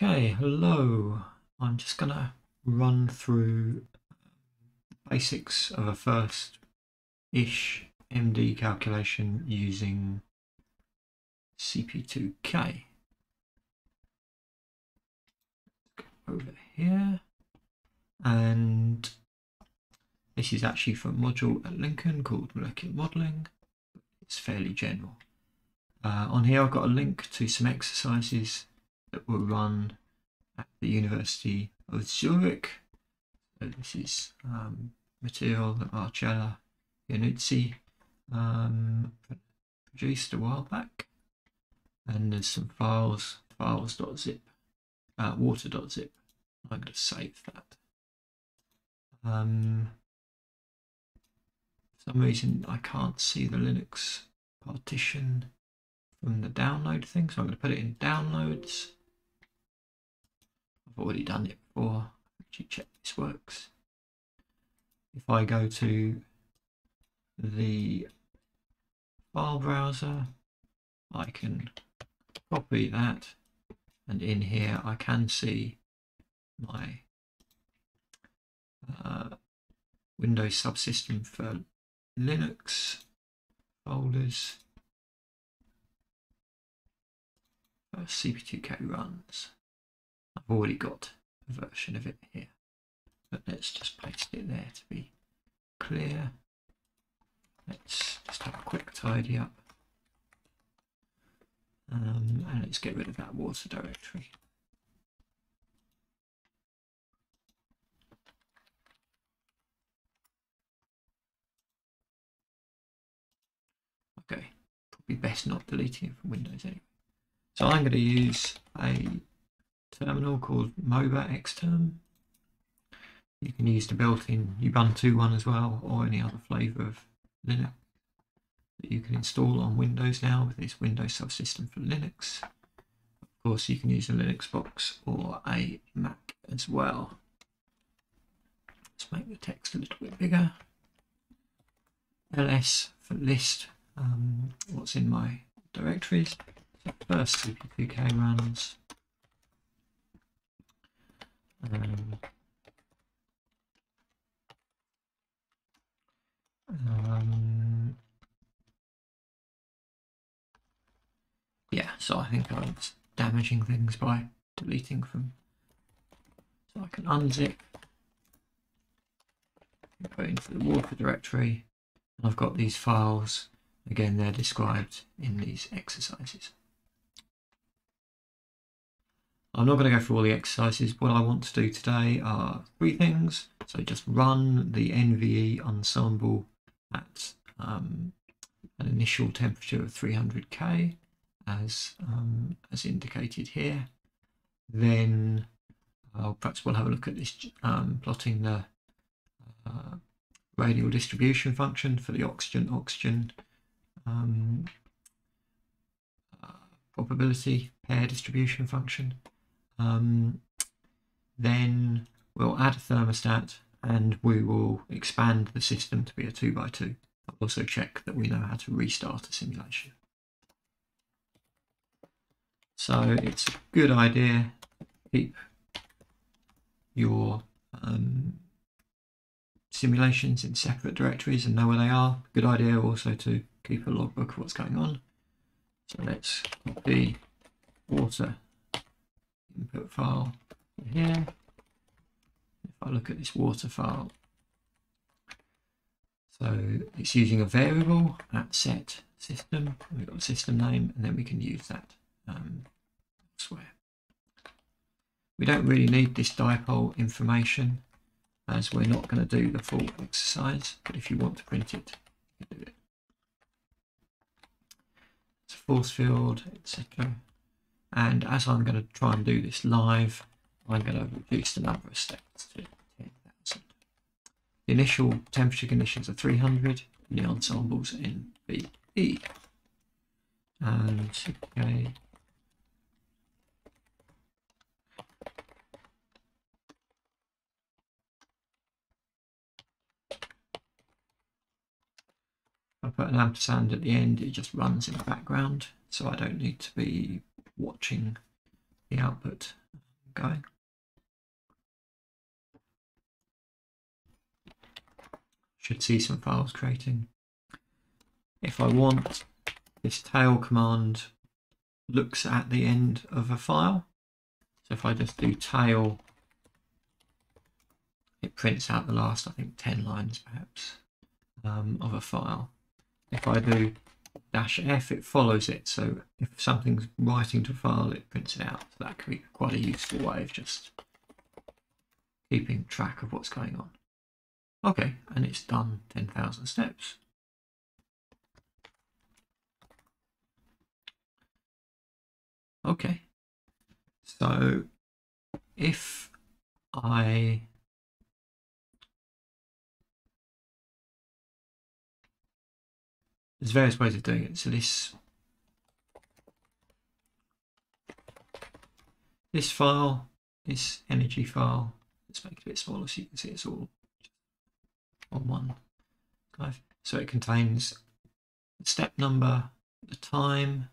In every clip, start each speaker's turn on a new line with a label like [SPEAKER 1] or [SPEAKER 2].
[SPEAKER 1] Okay, hello. I'm just going to run through the basics of a first-ish MD calculation using CP2K. Over here. And this is actually from a module at Lincoln called Molecular Modelling. It's fairly general. On here I've got a link to some exercises that were run at the University of Zurich. So this is material that Marcella Iannuzzi produced a while back, and there's some files.zip, water.zip. I'm going to save that. For some reason I can't see the Linux partition from the download thing, so I'm going to put it in downloads. I've already done it before. Actually check this works. If I go to the file browser, I can copy that, and in here I can see my Windows subsystem for Linux folders. CP2K runs. I've already got a version of it here, but let's just paste it there to be clear. Let's just have a quick tidy up, and let's get rid of that water directory. Okay, probably best not deleting it from Windows anyway. So I'm going to use a terminal called MOBA Xterm. You can use the built-in Ubuntu one as well, or any other flavour of Linux that you can install on Windows now with this Windows subsystem for Linux. Of course, you can use a Linux box or a Mac as well. Let's make the text a little bit bigger. ls for list what's in my directories. So first CP2K runs. Yeah, so I think I was damaging things by deleting from. So I can unzip, go into the water directory, and I've got these files. Again, they're described in these exercises. I'm not going to go through all the exercises. What I want to do today are three things. So just run the NVE ensemble at an initial temperature of 300K as indicated here. Then perhaps we'll have a look at this plotting the radial distribution function for the oxygen probability pair distribution function. Then we'll add a thermostat and we will expand the system to be a 2x2. I'll also check that we know how to restart a simulation. So it's a good idea to keep your simulations in separate directories and know where they are. Good idea also to keep a logbook of what's going on. So let's copy water input file here. If I look at this water file, so it's using a variable at set system. We've got a system name, and then we can use that elsewhere. We don't really need this dipole information as we're not going to do the full exercise, but if you want to print it, you can do it. It's a force field, etc. And as I'm going to try and do this live, I'm going to reduce the number of steps to 10,000. The initial temperature conditions are 300, and the ensemble's NVE. And okay. I put an ampersand at the end, it just runs in the background, so I don't need to be watching the output going. Should see some files creating. If I want, this tail command looks at the end of a file. So if I just do tail, it prints out the last, I think, 10 lines perhaps of a file. If I do -F, it follows it. So if something's writing to a file, it prints it out. So that can be quite a useful way of just keeping track of what's going on. Okay, and it's done 10,000 steps. Okay, so if there's various ways of doing it. So this file, this energy file, let's make it a bit smaller so you can see it's all on one drive. So it contains the step number, the time,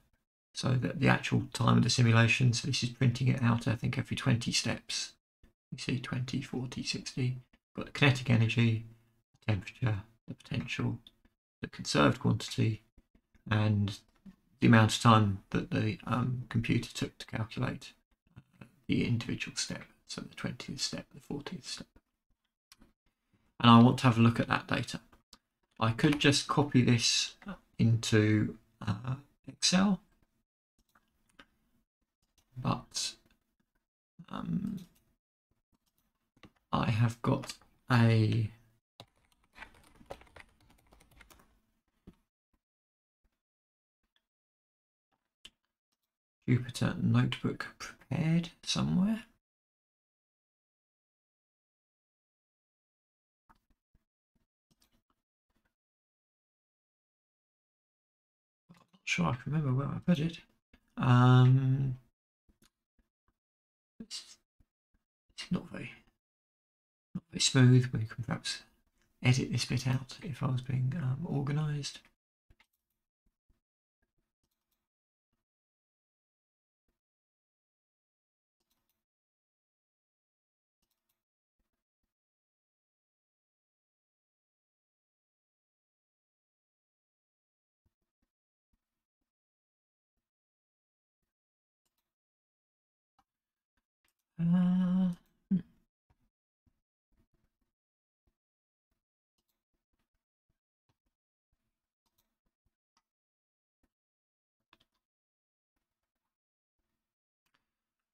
[SPEAKER 1] so that the actual time of the simulation. So this is printing it out, I think, every 20 steps. You see 20, 40, 60. Got the kinetic energy, the temperature, the potential, the conserved quantity, and the amount of time that the computer took to calculate the individual step. So the 20th step, the 40th step. And I want to have a look at that data. I could just copy this into Excel, but I have got a Jupyter notebook prepared somewhere. I'm not sure I can remember where I put it. It's not very smooth. We can perhaps edit this bit out if I was being organised.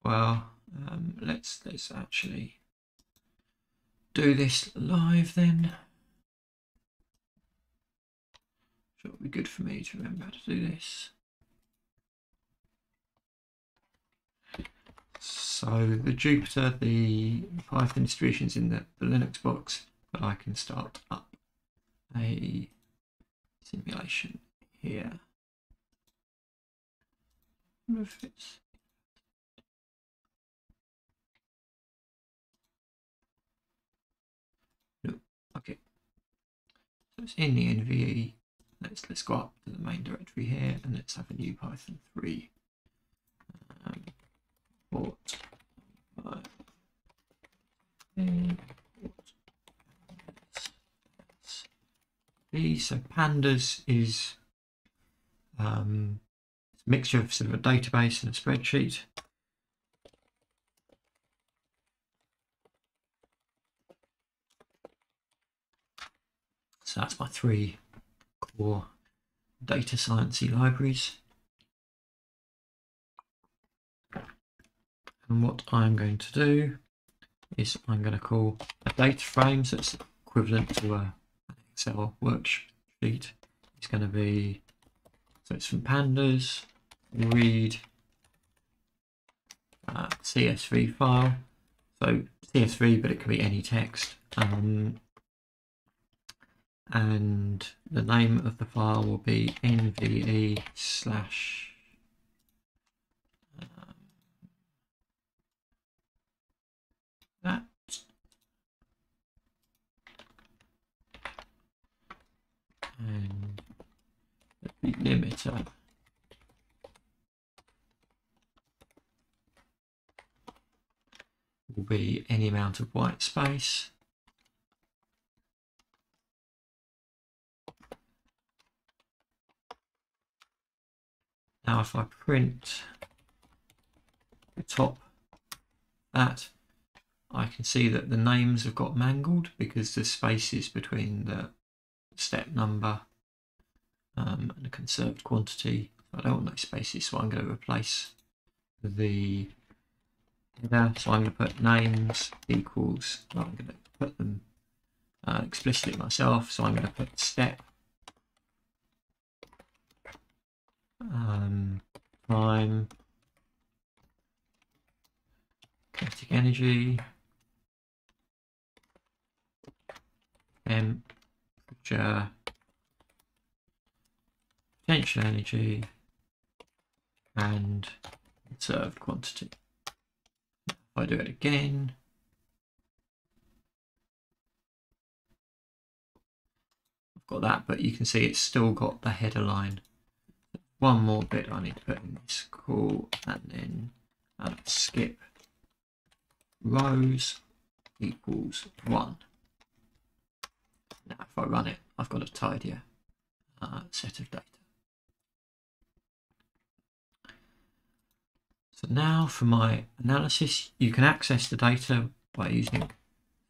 [SPEAKER 1] Well, let's actually do this live then. So it'll be good for me to remember how to do this. So the Jupyter, the Python distributions in the Linux box, but I can start up a simulation here. If it's no, okay. So it's in the NVE. Let's go up to the main directory here and let's have a new Python 3 port. So pandas is a mixture of sort of a database and a spreadsheet. So that's my 3 core data sciencey libraries. And what I'm going to do is I'm going to call a data frame, so it's equivalent to an Excel worksheet. It's going to be, so it's from pandas, read CSV file. So CSV, but it can be any text. And the name of the file will be nve/ that. And the limiter will be any amount of white space. Now if I print the top that, I can see that the names have got mangled because the spaces between the step number and the conserved quantity. I don't want those spaces, so I'm going to replace the header. So I'm going to put names equals, well, I'm going to put them explicitly myself, so I'm going to put step time kinetic energy temperature potential energy and conserved quantity. If I do it again, I've got that, but you can see it's still got the header line. One more bit I need to put in this call, and then skip rows equals 1. Now if I run it, I've got a tidier set of data. So now for my analysis, you can access the data by using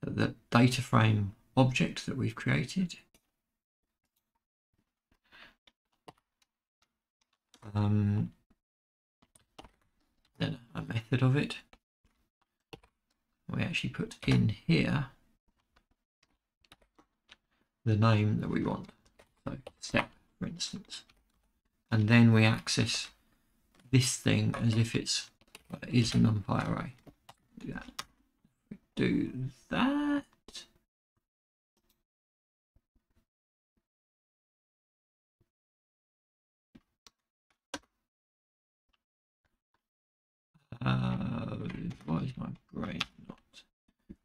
[SPEAKER 1] the data frame object that we've created. Then a method of it. We actually put in here the name that we want, so step for instance, and then we access this thing as if it is a NumPy array. Do that. Why is my brain not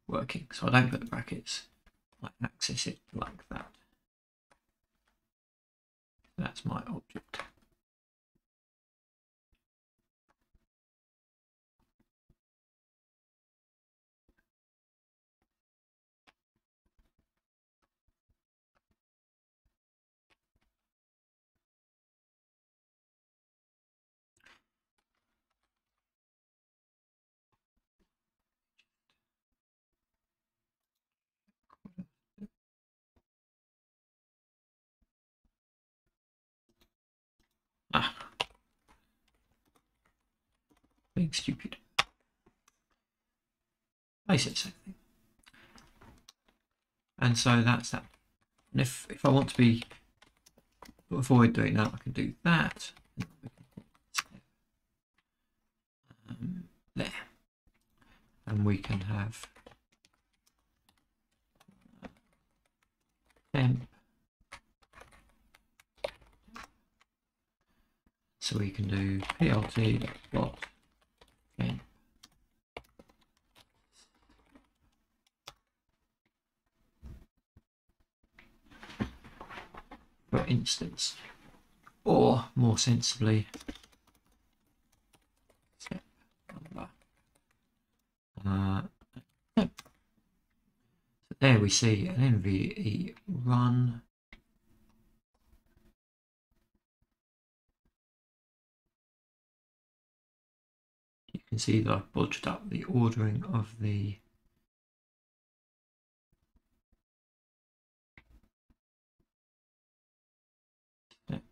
[SPEAKER 1] working? So I don't put the brackets. I access it like that. That's my object. Being stupid. Basically the same thing. And so that's that. And if I want to avoid doing that, I can do that. There. And we can have temp. So we can do plt dot temp. For instance, or more sensibly, step number. So there we see an NVE run. You can see that I've bodged up the ordering of the step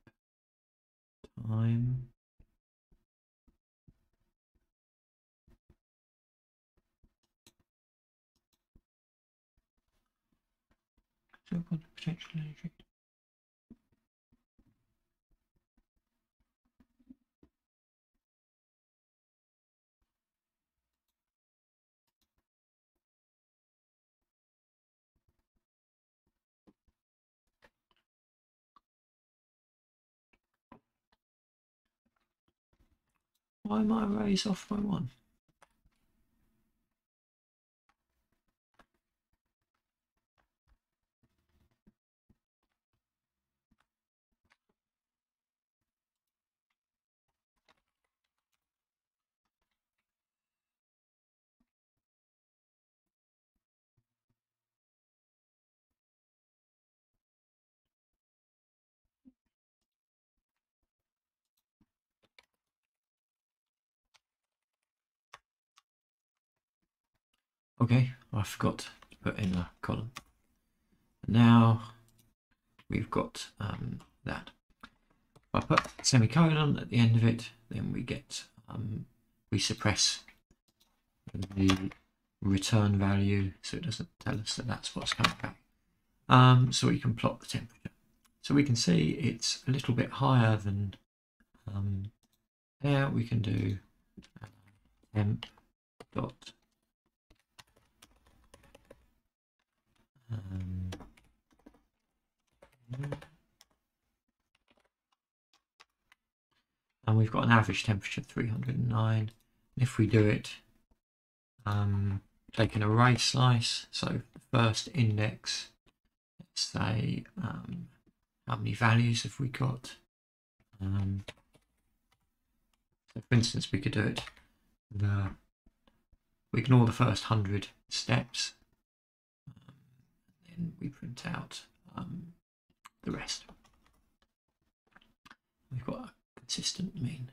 [SPEAKER 1] time. Potential energy. Why am I arrays off by 1? Okay, I forgot to put in a column. Now we've got that. If I put semicolon at the end of it, then we get we suppress the return value, so it doesn't tell us that that's what's coming back. So we can plot the temperature. So we can see it's a little bit higher than there. We can do temp dot and we've got an average temperature of 309. And if we do it, take an array slice, so the first index, let's say how many values have we got? So for instance, we could do it, we ignore the first 100 steps, and we print out the rest. We've got a consistent mean.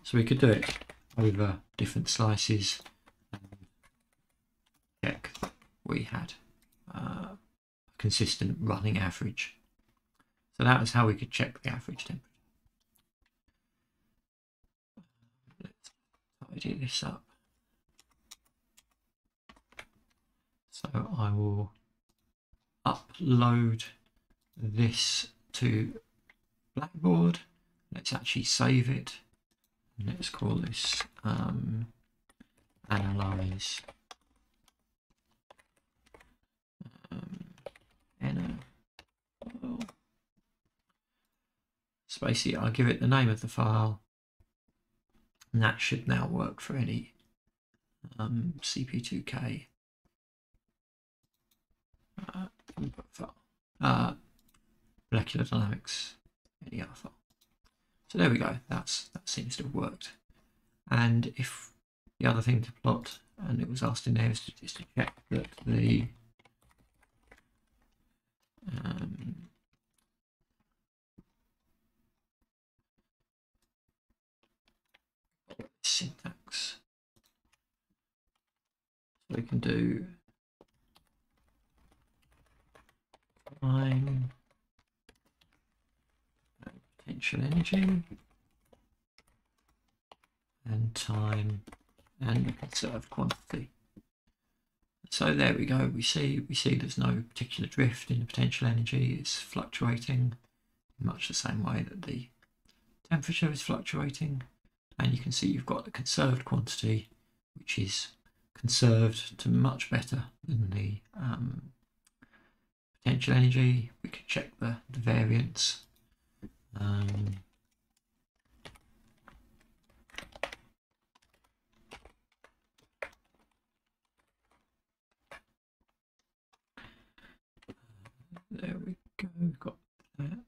[SPEAKER 1] So we could do it over different slices and check that we had a consistent running average. So that was how we could check the average temperature. Let's tidy this up. So I will upload this to Blackboard. Let's actually save it. Let's call this analyze so basically I'll give it the name of the file, and that should now work for any CP2K input file, molecular dynamics, any other file. So there we go, that seems to have worked. And if the other thing to plot, and it was asked in there, is to check that the syntax. So we can do time, potential energy, and time, and the conserved quantity. So there we go. We see there's no particular drift in the potential energy. It's fluctuating in much the same way that the temperature is fluctuating. And you can see you've got the conserved quantity, which is conserved to much better than the potential energy. We can check the variance. There we go, we've got that.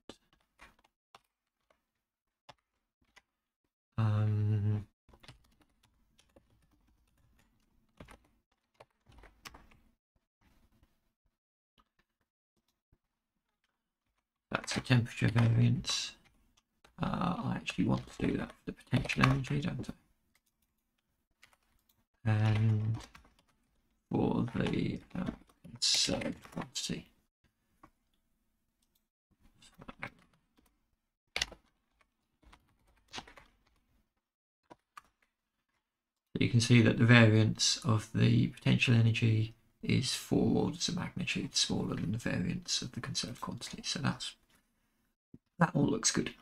[SPEAKER 1] That's the temperature variance. I actually want to do that for the potential energy, don't I? And for the conserved quantity. So you can see that the variance of the potential energy is 4 orders of magnitude smaller than the variance of the conserved quantity. So that all looks good.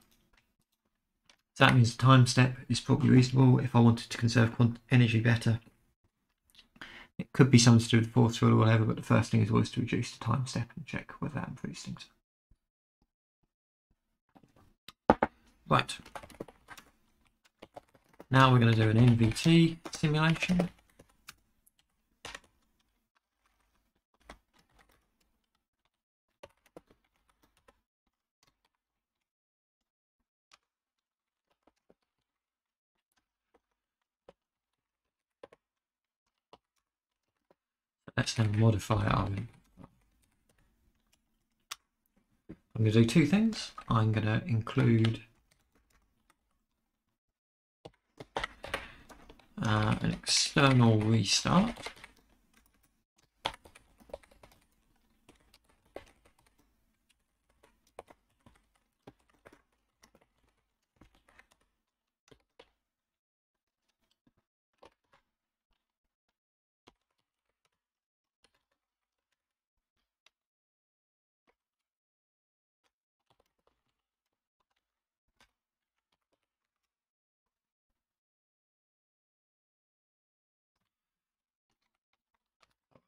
[SPEAKER 1] So that means the time step is probably reasonable. If I wanted to conserve energy better, it could be something to do with the fourth rule or whatever, but the first thing is always to reduce the time step and check whether that improves things. Right. Now we're going to do an NVT simulation. Let's now modify our input. I'm going to do two things. I'm going to include an external restart.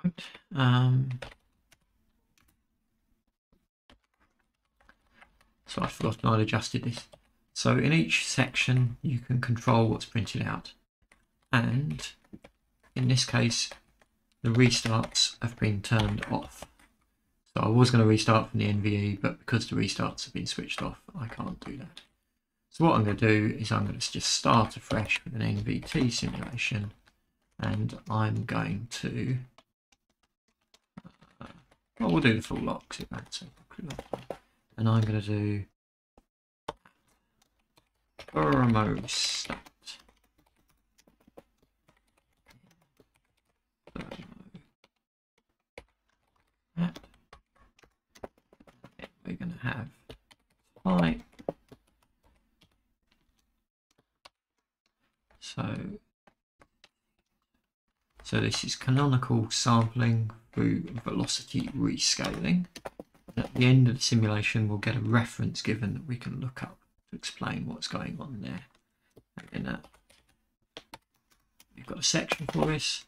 [SPEAKER 1] Right. So I've forgotten I'd adjusted this. So in each section you can control what's printed out, and in this case the restarts have been turned off. So I was going to restart from the NVE, but because the restarts have been switched off, I can't do that. So what I'm going to do is I'm going to just start afresh with an NVT simulation, and I'm going to, well, we'll do the full lock, and I'm going to do thermostat. We're going to have type. So this is canonical sampling through velocity rescaling. And at the end of the simulation, we'll get a reference given that we can look up to explain what's going on there. And then we've got a section for this,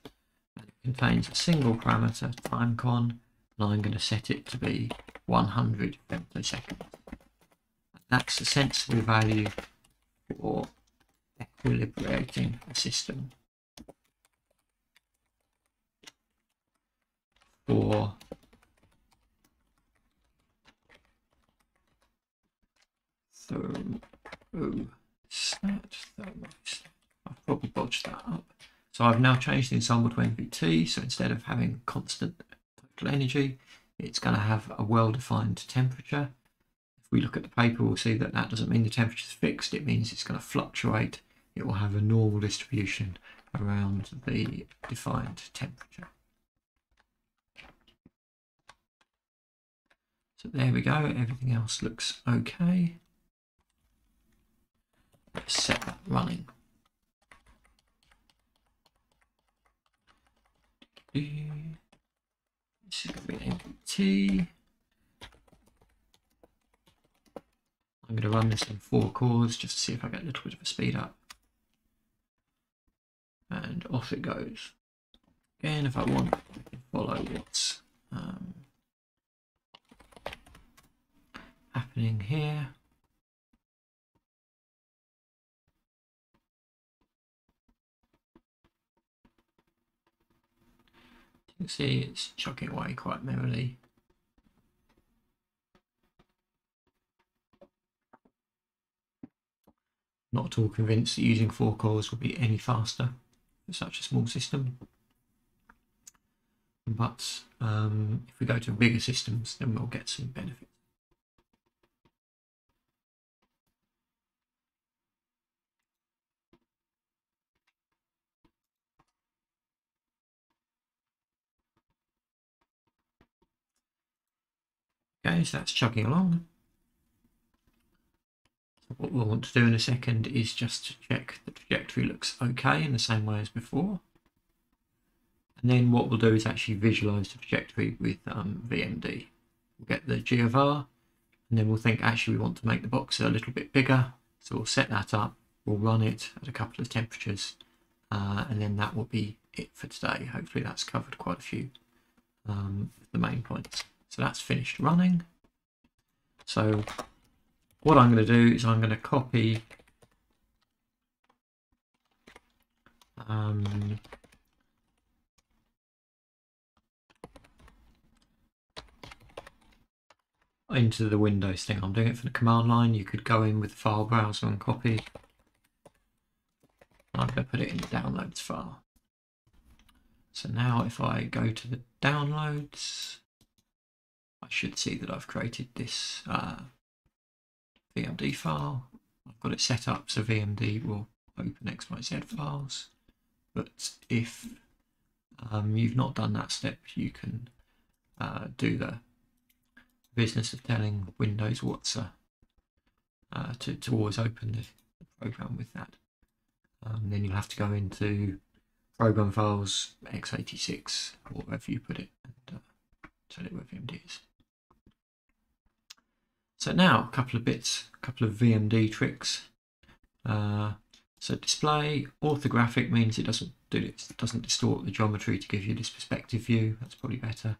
[SPEAKER 1] and it contains a single parameter, timecon, and I'm going to set it to be 100 femtoseconds. That's a sensible value for equilibrating a system for thermostat. I've probably botched that up. So I've now changed the ensemble to NVT, so instead of having constant total energy, it's going to have a well-defined temperature. If we look at the paper, we'll see that that doesn't mean the temperature is fixed, it means it's going to fluctuate. It will have a normal distribution around the defined temperature. So there we go, everything else looks okay. Let's set that running. This is going to be an MPT. I'm going to run this in 4 cores just to see if I get a little bit of a speed up. And off it goes. Again, if I want, I can follow what's happening here. You can see it's chugging away quite merrily. Not at all convinced that using 4 cores will be any faster for such a small system. But if we go to bigger systems, then we'll get some benefits. Okay, so that's chugging along. What we'll want to do in a second is just to check the trajectory looks okay in the same way as before. And then what we'll do is actually visualize the trajectory with VMD. We'll get the G of R, and then we'll think actually we want to make the box a little bit bigger. So we'll set that up, we'll run it at a couple of temperatures, and then that will be it for today. Hopefully that's covered quite a few of the main points. So that's finished running. So what I'm going to do is I'm going to copy into the Windows thing. I'm doing it for the command line. You could go in with the file browser and copy. I'm going to put it in the downloads file. So now if I go to the downloads, I should see that I've created this VMD file. I've got it set up so VMD will open XYZ files. But if you've not done that step, you can do the business of telling Windows what's to always open the program with that. Then you'll have to go into program files, x86, or wherever you put it, and tell it where VMD is. So now a couple of bits, a couple of VMD tricks. So display orthographic means it doesn't distort the geometry to give you this perspective view. That's probably better.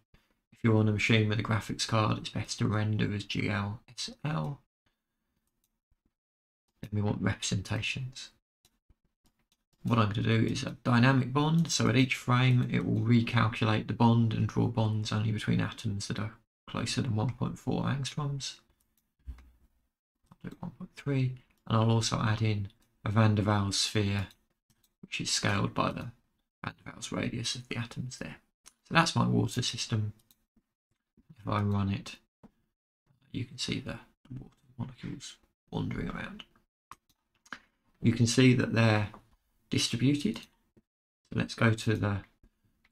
[SPEAKER 1] If you're on a machine with a graphics card, it's better to render as GLSL. Then we want representations. What I'm going to do is a dynamic bond, so at each frame it will recalculate the bond and draw bonds only between atoms that are closer than 1.4 angstroms. I'll do 1.3, and I'll also add in a van der Waals sphere, which is scaled by the van der Waals radius of the atoms there. So that's my water system. If I run it, you can see the water molecules wandering around. You can see that they're distributed. So let's go to the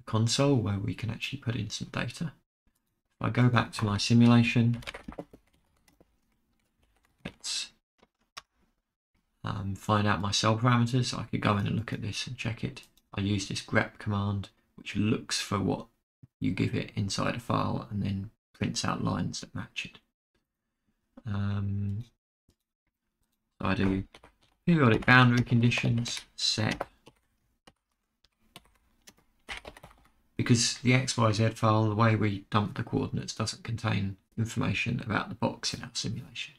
[SPEAKER 1] console where we can actually put in some data. If I go back to my simulation, let's find out my cell parameters. I could go in and look at this and check it. I use this grep command, which looks for what you give it inside a file and then prints out lines that match it. So I do periodic boundary conditions set, because the XYZ file, the way we dump the coordinates, doesn't contain information about the box in our simulation.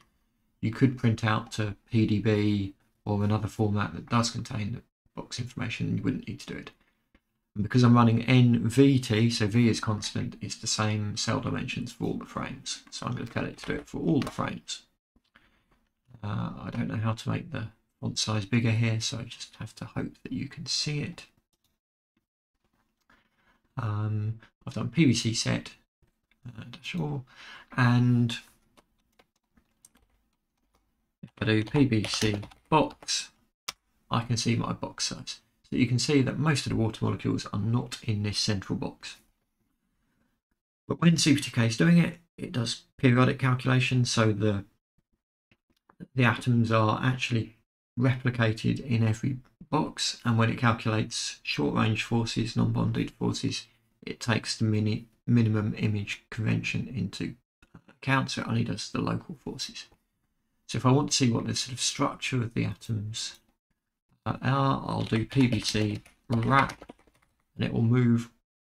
[SPEAKER 1] You could print out to PDB or another format that does contain the box information, and you wouldn't need to do it. And because I'm running NVT, so V is constant, it's the same cell dimensions for all the frames. So I'm going to tell it to do it for all the frames. I don't know how to make the font size bigger here, so I just have to hope that you can see it. I've done PVC set, sure, and if I do PVC box, I can see my box size. So you can see that most of the water molecules are not in this central box. But when CP2K is doing it, it does periodic calculations, so the atoms are actually replicated in every box, and when it calculates short range forces, non-bonded forces, it takes the minimum image convention into account, so it only does the local forces. So if I want to see what the sort of structure of the atoms are, I'll do PVC wrap, and it will move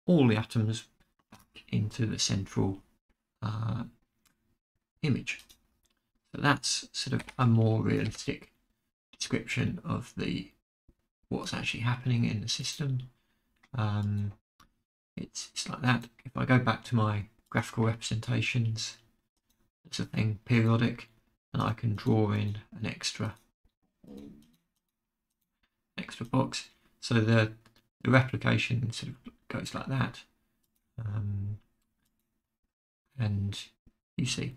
[SPEAKER 1] all the atoms back into the central image. So that's sort of a more realistic description of what's actually happening in the system. It's like that. If I go back to my graphical representations, there's a thing periodic, and I can draw in an extra box. So the replication sort of goes like that, and you see.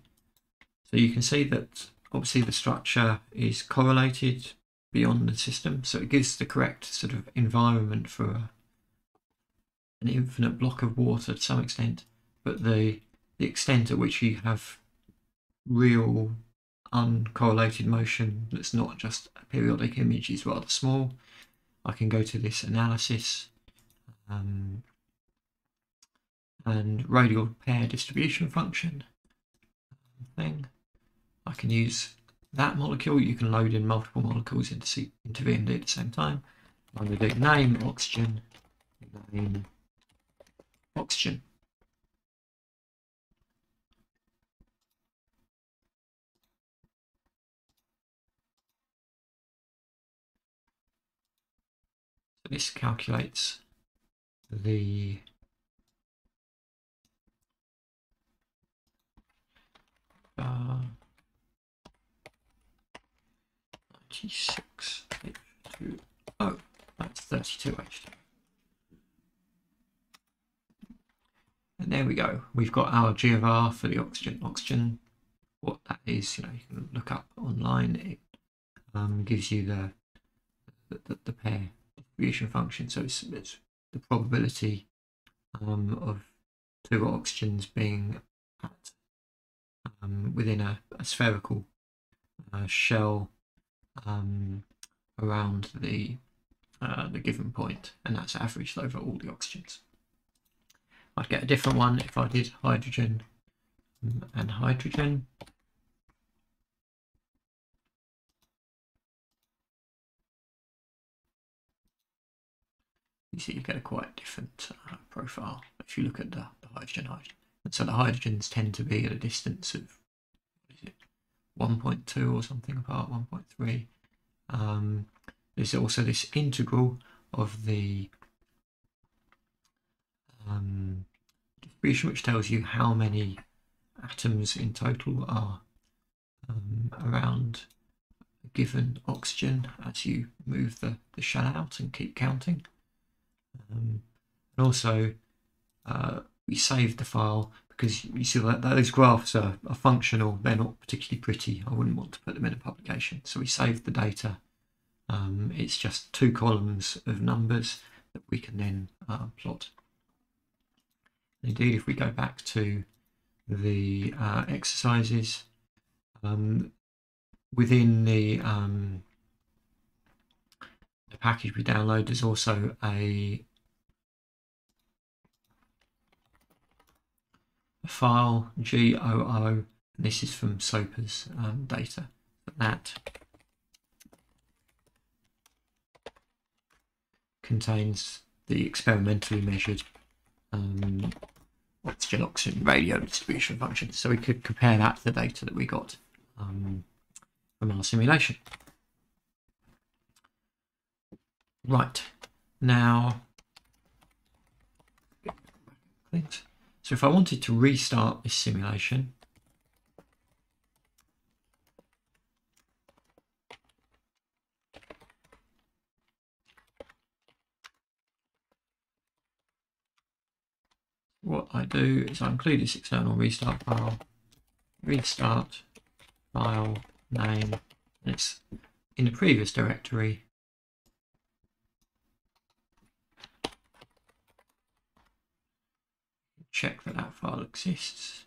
[SPEAKER 1] So you can see that obviously the structure is correlated beyond the system, so it gives the correct sort of environment for an infinite block of water to some extent, but the extent at which you have real uncorrelated motion that's not just a periodic image is rather small. I can go to this analysis and radial pair distribution function thing. I can use that molecule. You can load in multiple molecules into VMD at the same time. I'm going to do name oxygen, name oxygen. So this calculates the H2O, that's 32 H2. And there we go. We've got our G of R for the oxygen. Oxygen, what that is, you can look up online. It gives you the pair distribution function. So it's the probability of two oxygens being at within a spherical shell around the given point, and that's averaged over all the oxygens. I'd get a different one if I did hydrogen and hydrogen. you see you get a quite different profile if you look at the hydrogen. And so the hydrogens tend to be at a distance of, what is it, 1.2 or something apart, 1.3. There's also this integral of the distribution, which tells you how many atoms in total are around a given oxygen as you move the shell out and keep counting. And also we saved the file because you see that those graphs are functional, they're not particularly pretty. I wouldn't want to put them in a publication, so we saved the data. It's just 2 columns of numbers that we can then plot. Indeed, if we go back to the exercises, within the package we download, there's also a file GOO, and this is from SOPA's data. That contains the experimentally measured oxygen-oxygen radio distribution functions. So we could compare that to the data that we got from our simulation. Right, now, so if I wanted to restart this simulation, what I do is I include this external restart file, restart file name, and it's in the previous directory. Check that that file exists.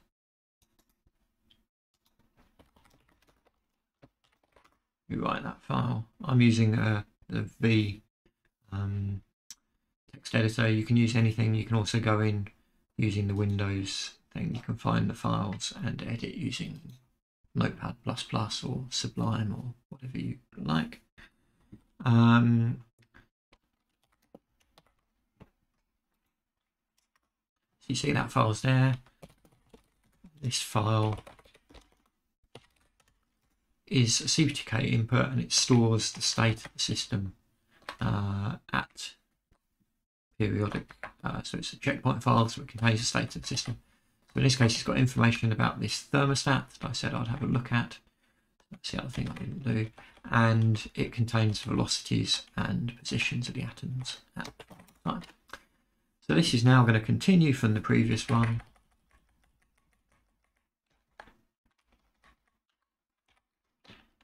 [SPEAKER 1] Rewrite that file. I'm using the V text editor. You can use anything. You can also go in using the Windows thing. You can find the files and edit using Notepad++ or Sublime or whatever you like. You see that file's there. This file is a CP2K input, and it stores the state of the system at periodic. So it's a checkpoint file, so it contains the state of the system. So in this case, it's got information about this thermostat that I said I'd have a look at. That's the other thing I didn't do. And it contains velocities and positions of the atoms at the time. So this is now going to continue from the previous one.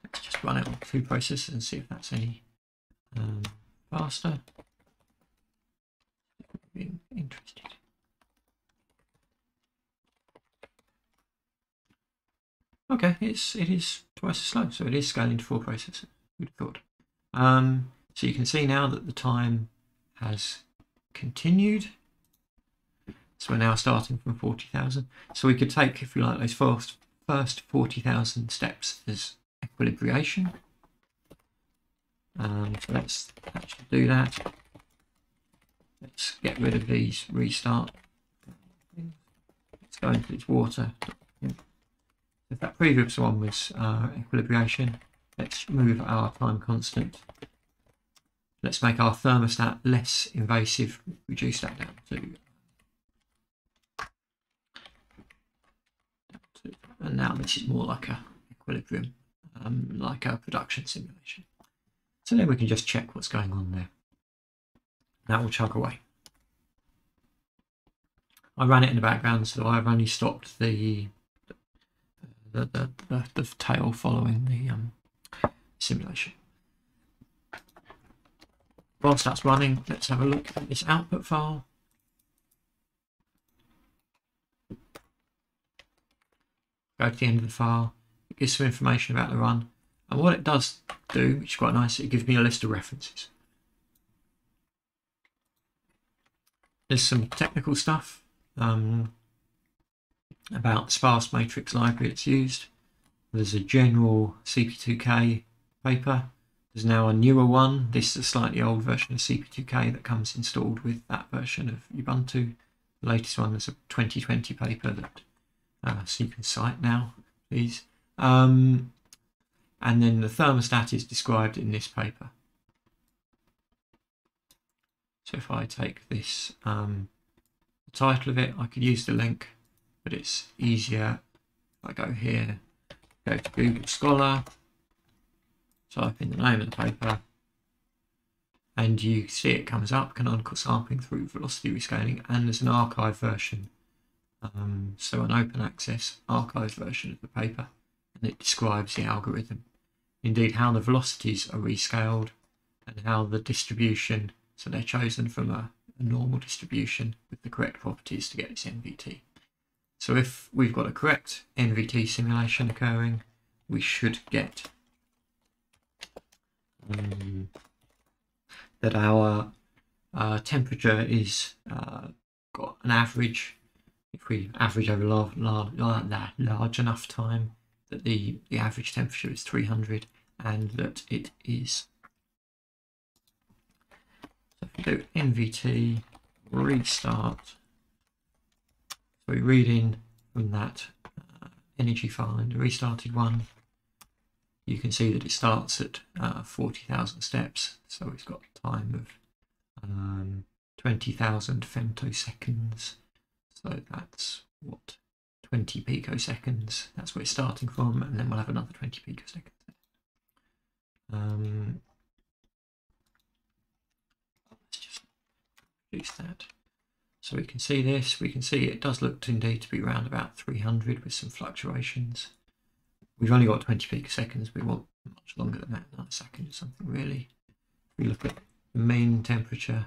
[SPEAKER 1] Let's just run it on 2 processors and see if that's any faster. Being interested. Okay, it is twice as slow, so it is scaling to 4 processors. Who'd have thought? So you can see now that the time has continued. So we're now starting from 40,000. So we could take, if you like, those first 40,000 steps as equilibration. So let's actually do that. Let's get rid of these restart. Let's go into its water. If that previous one was equilibration, let's move our time constant. Let's make our thermostat less invasive, reduce that down to, and now this is more like a equilibrium, like a production simulation. So then we can just check what's going on there. That will chug away. I ran it in the background, so I've only stopped the tail following the simulation. Whilst that's running, let's have a look at this output file. Go to the end of the file. It gives some information about the run, and what it does do, which is quite nice, it gives me a list of references. There's some technical stuff about sparse matrix library it's used. There's a general CP2K paper There's now a newer one. This is a slightly old version of CP2K that comes installed with that version of Ubuntu. The latest one is a 2020 paper that so you can cite now, please. And then the thermostat is described in this paper. So if I take this, the title of it, I could use the link, but it's easier if I go here, go to Google Scholar, type in the name of the paper, and you see it comes up, canonical sampling through velocity rescaling, and there's an archive version. So an open access archive version of the paper, and it describes the algorithm, indeed how the velocities are rescaled and how the distribution, so they're chosen from a normal distribution with the correct properties to get this NVT. So if we've got a correct NVT simulation occurring, we should get that our temperature is got an average. If we average over large enough time, that the average temperature is 300, and that it is. So if we do NVT restart, so we read in from that energy find restarted one. You can see that it starts at 40,000 steps, so it's got a time of 20,000 femtoseconds. So that's what, 20 picoseconds. That's where it's starting from, and then we'll have another 20 picoseconds. Let's just reduce that. So we can see this. We can see it does look indeed to be around about 300 with some fluctuations. We've only got 20 picoseconds. We want much longer than that, another second or something really. If we look at the mean temperature,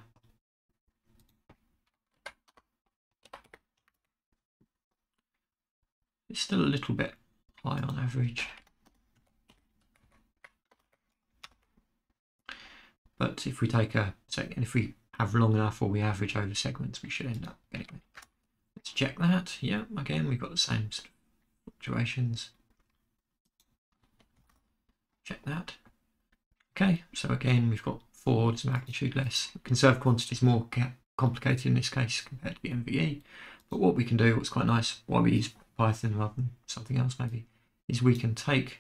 [SPEAKER 1] it's still a little bit high on average. But if we take a second, if we have long enough or we average over segments, we should end up getting it. Let's check that. Yeah, again, we've got the same sort of fluctuations. Check that. Okay, so again, we've got 4 orders of magnitude less. Conserved quantity is more complicated in this case compared to the MVE. But what we can do, what's quite nice, why we use Python rather than something else maybe, is we can take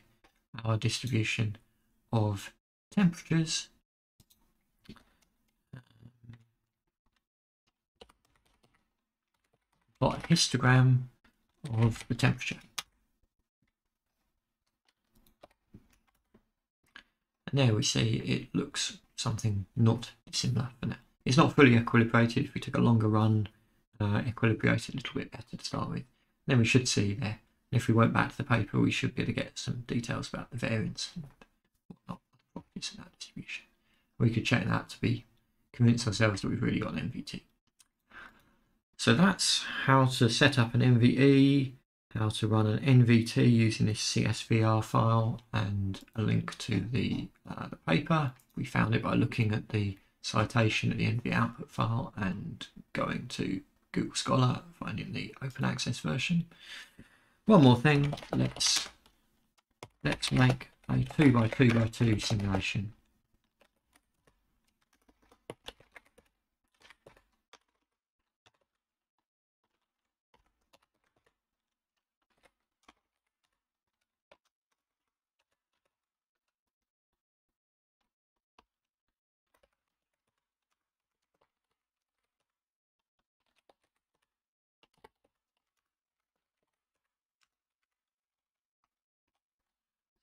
[SPEAKER 1] our distribution of temperatures plot a histogram of the temperature. And there we see it looks something not similar for now. It's not fully equilibrated. If we took a longer run, equilibrated a little bit better to start with, then we should see there. And if we went back to the paper, we should be able to get some details about the variance and whatnot, the properties of that distribution. We could check that to be convince ourselves that we've really got an MVT. So that's how to set up an MVE, how to run an NVT using this CSVR file, and a link to the paper. We found it by looking at the citation at the end of the output file and going to Google Scholar, finding the open access version. One more thing, let's make a 2x2x2 simulation.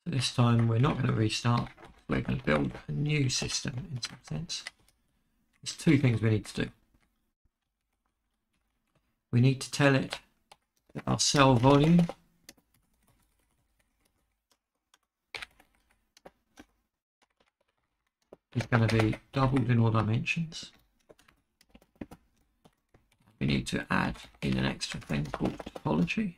[SPEAKER 1] This time we're not going to restart, we're going to build a new system in some sense. There's 2 things we need to do. We need to tell it that our cell volume is going to be doubled in all dimensions. We need to add in an extra thing called topology.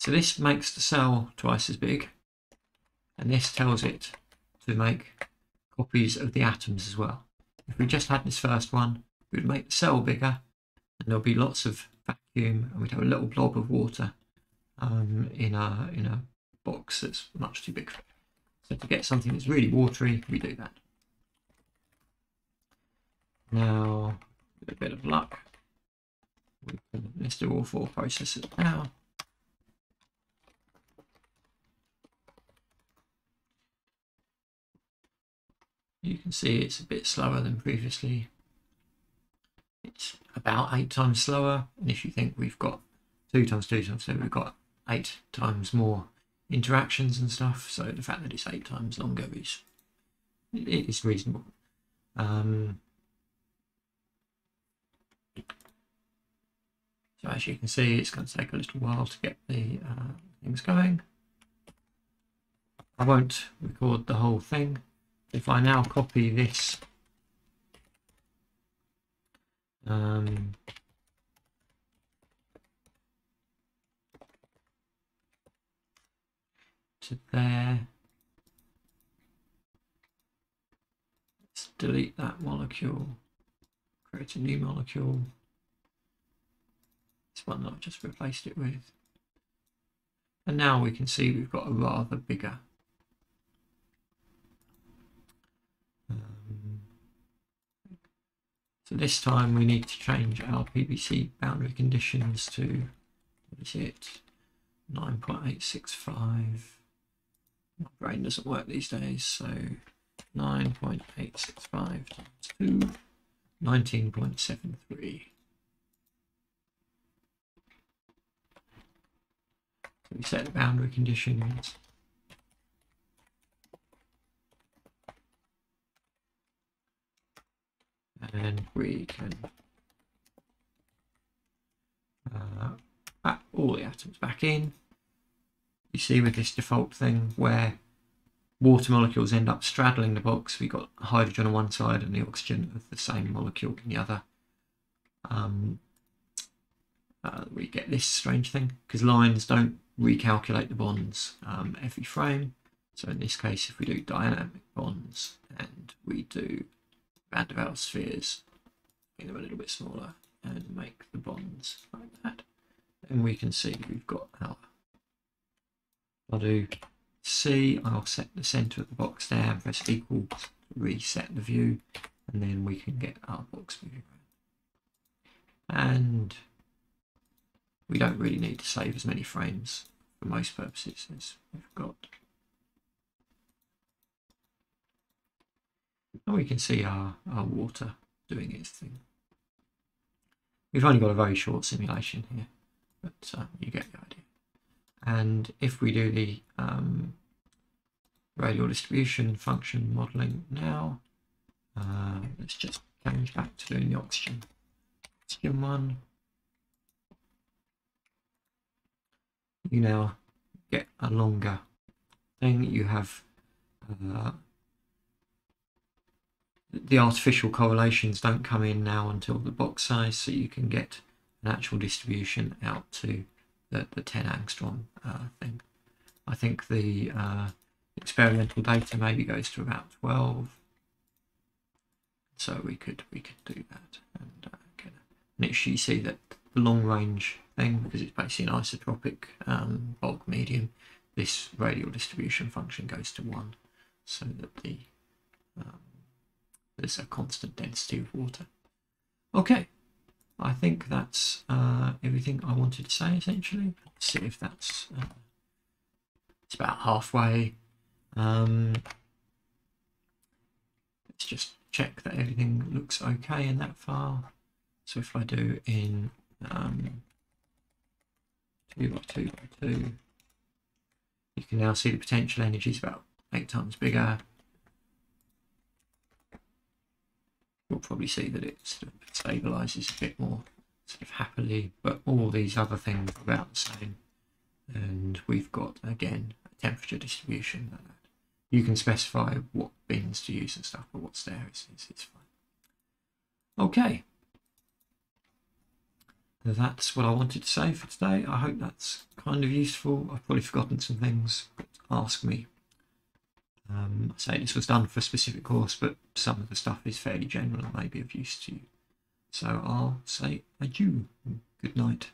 [SPEAKER 1] So this makes the cell twice as big, and this tells it to make copies of the atoms as well. If we just had this first one, we would make the cell bigger, and there'll be lots of vacuum, and we'd have a little blob of water in a box that's much too big for it. So to get something that's really watery, we do that. Now, with a bit of luck, let's do all 4 processes now. You can see it's a bit slower than previously. It's about 8 times slower, and if you think we've got 2 times 2 times 2, we've got 8 times more interactions and stuff, so the fact that it's 8 times longer is reasonable. So as you can see, it's going to take a little while to get the things going. I won't record the whole thing. If I now copy this to there, let's delete that molecule, create a new molecule. This one that I've just replaced it with. And now we can see we've got a rather bigger so this time we need to change our PVC boundary conditions to, what is it, 9.865. My brain doesn't work these days, so 9.865 times 2, 19.73. So we set the boundary conditions. And we can back all the atoms back in. You see with this default thing where water molecules end up straddling the box, we've got hydrogen on one side and the oxygen of the same molecule in the other. We get this strange thing because lines don't recalculate the bonds every frame. So in this case, if we do dynamic bonds and we do Van der Waals spheres, make them a little bit smaller and make the bonds like that, and we can see we've got our, I'll do C, I'll set the center of the box there, press equal to reset the view, and then we can get our box moving around. And we don't really need to save as many frames for most purposes as we've got. And we can see our water doing its thing. We've only got a very short simulation here, but you get the idea. And if we do the radial distribution function modeling now, let's just change back to doing the oxygen one. You now get a longer thing. You have the artificial correlations don't come in now until the box size, so you can get an actual distribution out to the 10 angstrom thing. I think the experimental data maybe goes to about 12, so we could do that and get an issue. You see that the long range thing, because it's basically an isotropic bulk medium, this radial distribution function goes to 1, so that the there's a constant density of water. Okay, I think that's everything I wanted to say essentially. Let's see if that's it's about halfway. Let's just check that everything looks okay in that file. So if I do in 2 by 2 by 2, you can now see the potential energy is about 8 times bigger. You'll probably see that it sort of stabilizes a bit more sort of happily, but all these other things are about the same. And we've got, again, a temperature distribution like that. You can specify what bins to use and stuff, but what's there is fine. Okay. That's what I wanted to say for today. I hope that's kind of useful. I've probably forgotten some things, but ask me. I say this was done for a specific course, but some of the stuff is fairly general and may be of use to you. So I'll say adieu. Good night.